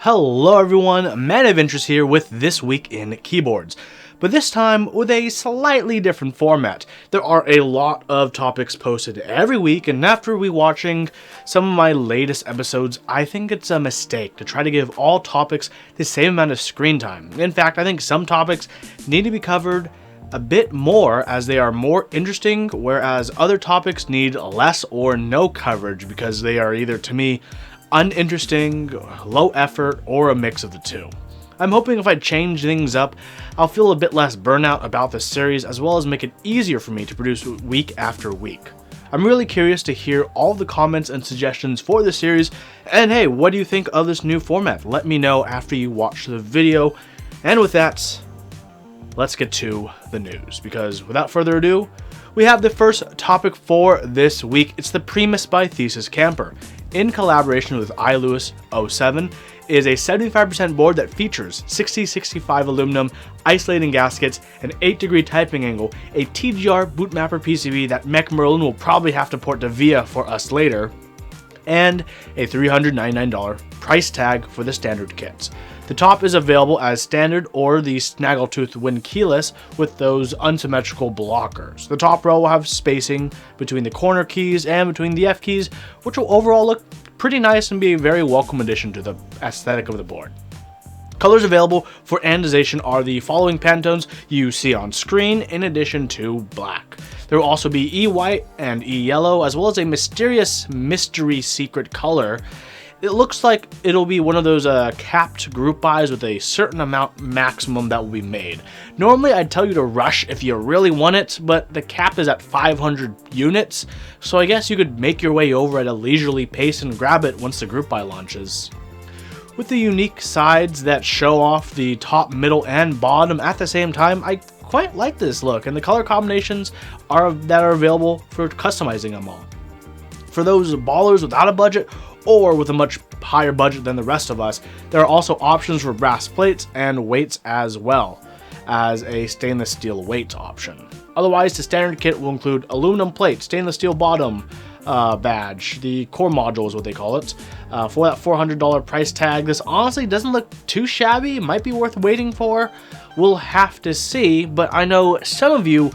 Hello everyone, Man of Interest here with This Week in Keyboards, but this time with a slightly different format. There are a lot of topics posted every week, and after rewatching some of my latest episodes, I think it's a mistake to try to give all topics the same amount of screen time. In fact, I think some topics need to be covered a bit more as they are more interesting, whereas other topics need less or no coverage because they are either, to me, uninteresting, low effort, or a mix of the two. I'm hoping if I change things up, I'll feel a bit less burnout about this series, as well as make it easier for me to produce week after week. I'm really curious to hear all the comments and suggestions for the series, and hey, what do you think of this new format? Let me know after you watch the video. And with that, let's get to the news, because without further ado, we have the first topic for this week. It's the Primus by Thesis Camper. In collaboration with iLewis07, is a 75% board that features 6065 aluminum, isolating gaskets, an 8-degree typing angle, a TGR bootmapper PCB that Mech Merlin will probably have to port to VIA for us later, and a $399 price tag for the standard kits. The top is available as standard or the Snaggletooth when keyless with those unsymmetrical blockers. The top row will have spacing between the corner keys and between the F keys, which will overall look pretty nice and be a very welcome addition to the aesthetic of the board. Colors available for anodization are the following Pantones you see on screen, in addition to black. There will also be E-white and E-yellow, as well as a mysterious mystery secret color. It looks like it'll be one of those capped group buys with a certain amount maximum that will be made. Normally I'd tell you to rush if you really want it, but the cap is at 500 units, so I guess you could make your way over at a leisurely pace and grab it once the group buy launches. With the unique sides that show off the top, middle, and bottom at the same time, I quite like this look, and the color combinations that are available for customizing them all. For those ballers without a budget, or with a much higher budget than the rest of us, there are also options for brass plates and weights, as well as a stainless steel weight option. Otherwise, the standard kit will include aluminum plate, stainless steel bottom badge, the core module is what they call it, for that $400 price tag. This honestly doesn't look too shabby. It might be worth waiting for. We'll have to see, but I know some of you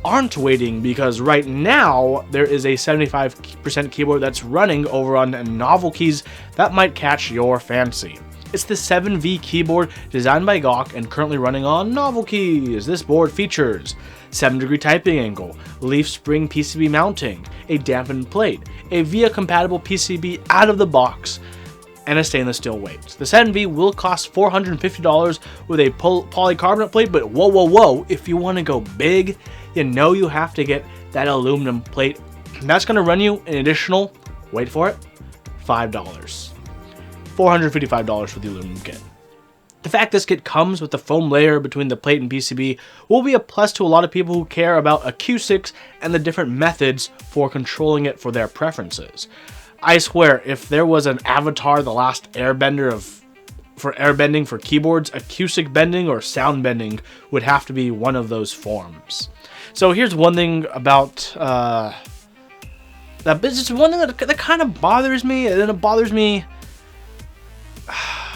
aren't waiting, because right now there is a 75% keyboard that's running over on Novel Keys that might catch your fancy. It's the 7V keyboard designed by GOK and currently running on Novel Keys. This board features 7-degree typing angle, leaf spring PCB mounting, a dampened plate, a VIA compatible PCB out of the box, and a stainless steel weight. The 7V will cost $450 with a polycarbonate plate, but whoa, if you want to go big, you know you have to get that aluminum plate. That's going to run you an additional, wait for it, $5. $455 for the aluminum kit. The fact this kit comes with the foam layer between the plate and PCB will be a plus to a lot of people who care about acoustics and the different methods for controlling it for their preferences. I swear, if there was an Avatar The Last Airbender for airbending for keyboards, acoustic bending or sound bending would have to be one of those forms. So here's one thing about that business. One thing that kind of bothers me, and it bothers me.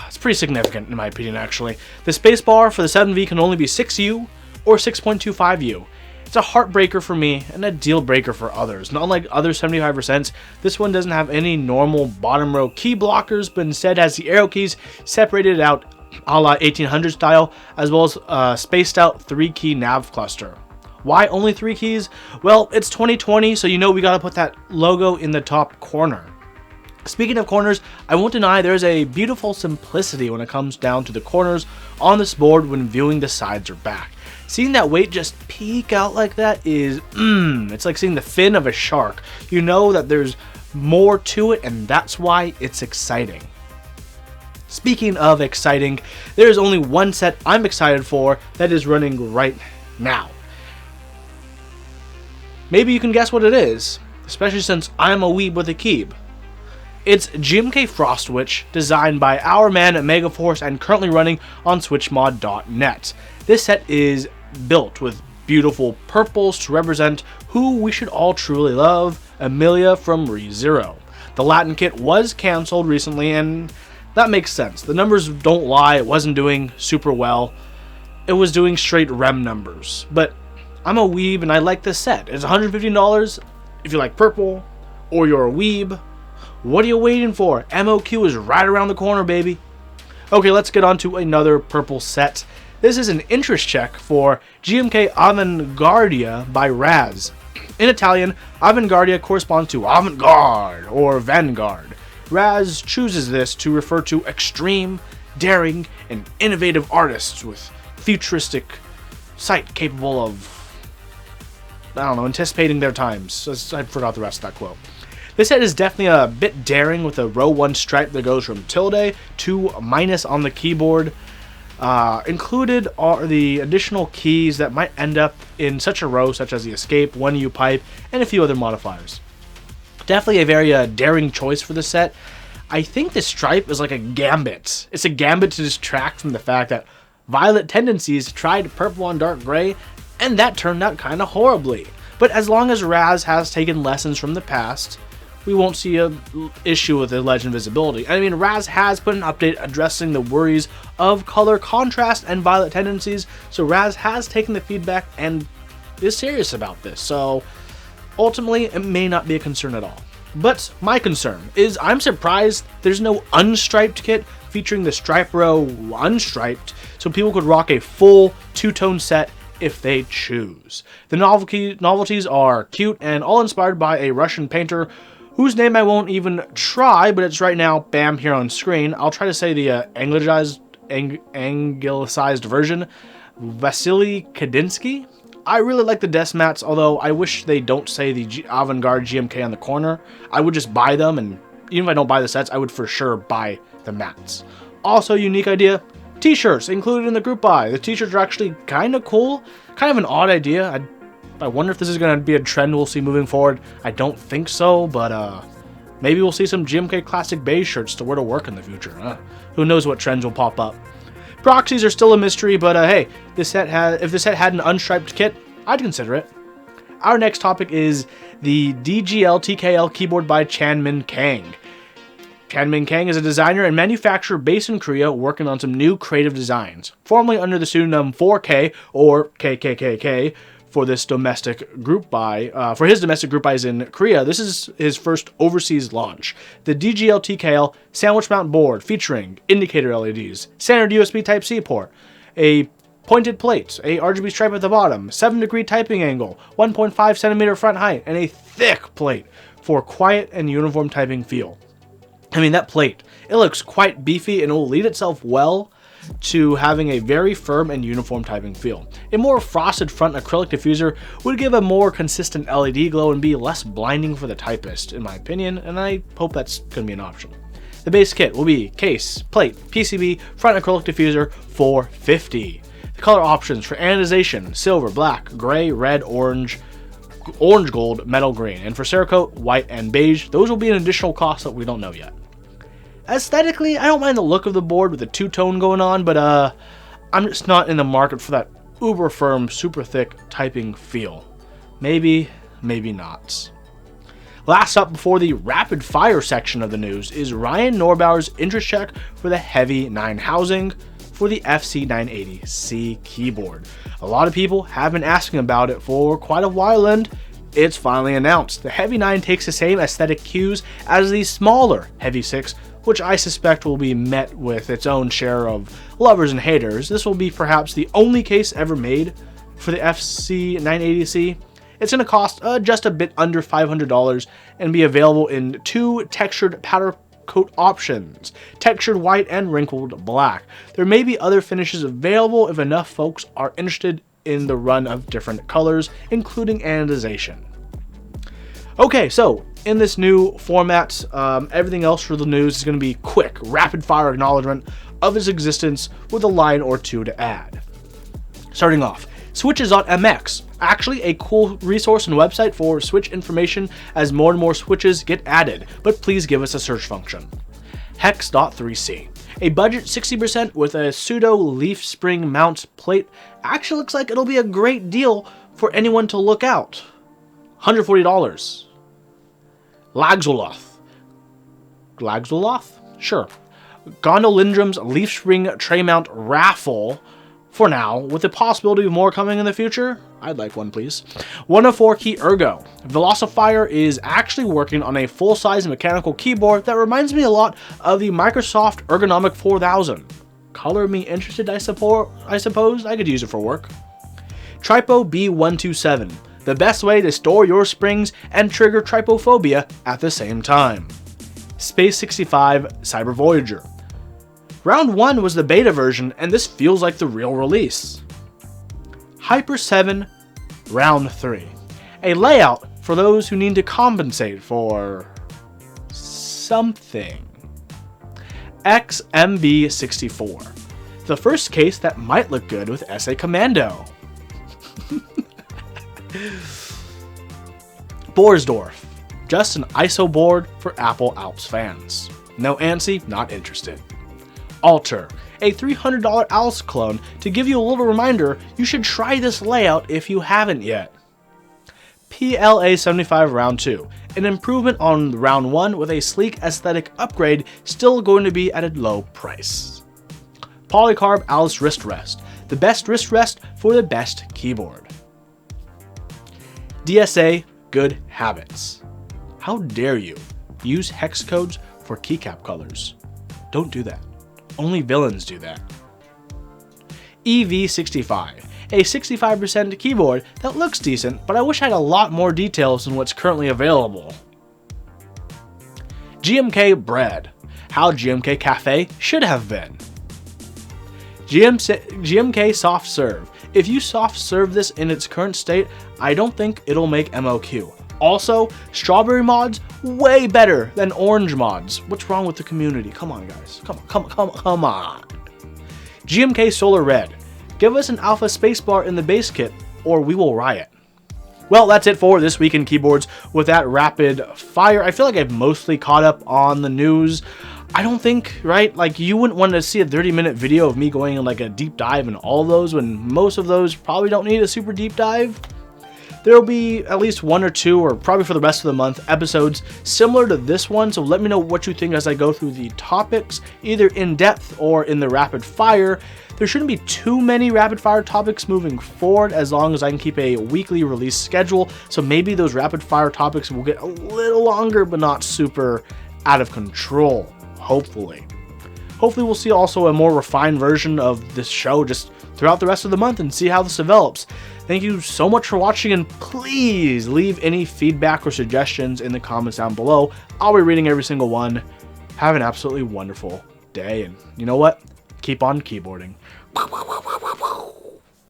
It's pretty significant in my opinion, actually. The spacebar for the 7V can only be 6U or 6.25U. It's a heartbreaker for me and a deal breaker for others. Not like other 75%, this one doesn't have any normal bottom row key blockers, but instead has the arrow keys separated out a la 1800 style, as well as spaced out 3-key nav cluster. Why only 3 keys? Well, it's 2020, so you know we gotta put that logo in the top corner. Speaking of corners, I won't deny there's a beautiful simplicity when it comes down to the corners on this board when viewing the sides or back. Seeing that weight just peek out like that is, it's like seeing the fin of a shark. You know that there's more to it, and that's why it's exciting. Speaking of exciting, there's only one set I'm excited for that is running right now. Maybe you can guess what it is, especially since I'm a weeb with a keeb. It's GMK Frost Witch, designed by our man at Megaforce and currently running on SwitchMod.net. This set is built with beautiful purples to represent who we should all truly love, Amelia from ReZero. The Latin kit was cancelled recently, and that makes sense. The numbers don't lie. It wasn't doing super well. It was doing straight REM numbers. But I'm a weeb and I like this set. It's $115 if you like purple or you're a weeb. What are you waiting for? MOQ is right around the corner, baby. Okay, let's get on to another purple set. This is an interest check for GMK Avanguardia by Raz. In Italian, Avanguardia corresponds to avant-garde or vanguard. Raz chooses this to refer to extreme, daring, and innovative artists with futuristic sight capable of, anticipating their times. I forgot the rest of that quote. This set is definitely a bit daring with a row 1 stripe that goes from tilde to minus on the keyboard. Included are the additional keys that might end up in such a row, such as the escape, 1U pipe, and a few other modifiers. Definitely a very daring choice for the set. I think the stripe is like a gambit. It's a gambit to distract from the fact that Violet Tendencies tried purple on dark gray, and that turned out kind of horribly. But as long as Raz has taken lessons from the past, we won't see an issue with the legend visibility. I mean, Raz has put an update addressing the worries of color contrast and Violet Tendencies, so Raz has taken the feedback and is serious about this. So ultimately, it may not be a concern at all. But my concern is I'm surprised there's no unstriped kit featuring the stripe row unstriped, so people could rock a full two-tone set if they choose. The novelties are cute and all inspired by a Russian painter whose name I won't even try, but it's right now, bam, here on screen. I'll try to say the anglicized version, Vasily Kandinsky. I really like the desk mats, although I wish they don't say the Avangard GMK on the corner. I would just buy them, and even if I don't buy the sets, I would for sure buy the mats. Also, unique idea, t-shirts included in the group buy. The t-shirts are actually kind of cool, kind of an odd idea. I wonder if this is going to be a trend we'll see moving forward. I don't think so, but maybe we'll see some GMK Classic beige shirts to wear to work in the future. Who knows what trends will pop up. Proxies are still a mystery, but hey, if this set had an unstriped kit, I'd consider it. Our next topic is the DGL TKL keyboard by Chanmin Kang. Chanmin Kang is a designer and manufacturer based in Korea working on some new creative designs. Formerly under the pseudonym 4K or KKKK, for this domestic group buy, for his domestic group buys in Korea. This is his first overseas launch. The DGL TKL sandwich mount board featuring indicator LEDs, standard USB Type-C port, a pointed plate, a RGB stripe at the bottom, 7-degree typing angle, 1.5 centimeter front height, and a thick plate for quiet and uniform typing feel. I mean, that plate, it looks quite beefy and will lead itself well to having a very firm and uniform typing feel. A more frosted front acrylic diffuser would give a more consistent LED glow and be less blinding for the typist, in my opinion, and I hope that's going to be an option. The base kit will be case, plate, PCB, front acrylic diffuser, $450. The color options for anodization, silver, black, gray, red, orange gold, metal green, and for Cerakote, white and beige. Those will be an additional cost that we don't know yet. Aesthetically, I don't mind the look of the board with the two-tone going on, but I'm just not in the market for that uber firm, super thick typing feel. Maybe, maybe not. Last up before the rapid fire section of the news is Ryan Norbauer's interest check for the Heavy-9 housing for the FC980C keyboard. A lot of people have been asking about it for quite a while, and it's finally announced. The Heavy-9 takes the same aesthetic cues as the smaller Heavy-6, which I suspect will be met with its own share of lovers and haters. This will be perhaps the only case ever made for the FC980C. It's going to cost just a bit under $500 and be available in 2 textured powder coat options, textured white and wrinkled black. There may be other finishes available if enough folks are interested in the run of different colors, including anodization. Okay, so in this new format, everything else for the news is going to be quick, rapid-fire acknowledgement of its existence with a line or two to add. Starting off, Switches.mx, actually a cool resource and website for Switch information as more and more Switches get added, but please give us a search function. Hex.3c, a budget 60% with a pseudo leaf spring mount plate, actually looks like it'll be a great deal for anyone to look out. $140. Lasgweloth. Sure. Gondolindrum's Leaf Spring tray mount raffle for now, with the possibility of more coming in the future. I'd like one, please. 104 Key Ergo. Velocifier is actually working on a full-size mechanical keyboard that reminds me a lot of the Microsoft Ergonomic 4000. Color me interested, I suppose. I could use it for work. Tripo B127. The best way to store your springs and trigger tripophobia at the same time. Space65 Cybervoyager. Round 1 was the beta version, and this feels like the real release. Hyper7 Round 3. A layout for those who need to compensate for something. XMB64. The first case that might look good with SA Commando. Borsdorf. Just an ISO board for Apple Alps fans. No ANSI, not interested. Alter, a $300 Alice clone to give you a little reminder you should try this layout if you haven't yet. PLA75 Round 2, an improvement on Round 1 with a sleek aesthetic upgrade, still going to be at a low price. Polycarb Alice Wristrest, the best wrist rest for the best keyboard. DSA Good Habits. How dare you use hex codes for keycap colors? Don't do that. Only villains do that. EV65, a 65% keyboard that looks decent, but I wish I had a lot more details than what's currently available. GMK Bread, how GMK Cafe should have been. GMK Softserve. If you soft serve this in its current state, I don't think it'll make MOQ. Also, strawberry mods, way better than orange mods. What's wrong with the community? Come on, guys. Come on. GMK Solar Red. Give us an alpha spacebar in the base kit, or we will riot. Well, that's it for this week in keyboards with that rapid fire. I feel like I've mostly caught up on the news. I don't think, right? Like, you wouldn't want to see a 30-minute video of me going in like a deep dive in all those when most of those probably don't need a super deep dive. There will be at least 1 or 2, or probably for the rest of the month, episodes similar to this one, so let me know what you think as I go through the topics, either in depth or in the rapid fire. There shouldn't be too many rapid fire topics moving forward as long as I can keep a weekly release schedule, so maybe those rapid fire topics will get a little longer but not super out of control, hopefully. Hopefully we'll see also a more refined version of this show just throughout the rest of the month and see how this develops. Thank you so much for watching, and please leave any feedback or suggestions in the comments down below. I'll be reading every single one. Have an absolutely wonderful day, and you know what? Keep on keyboarding.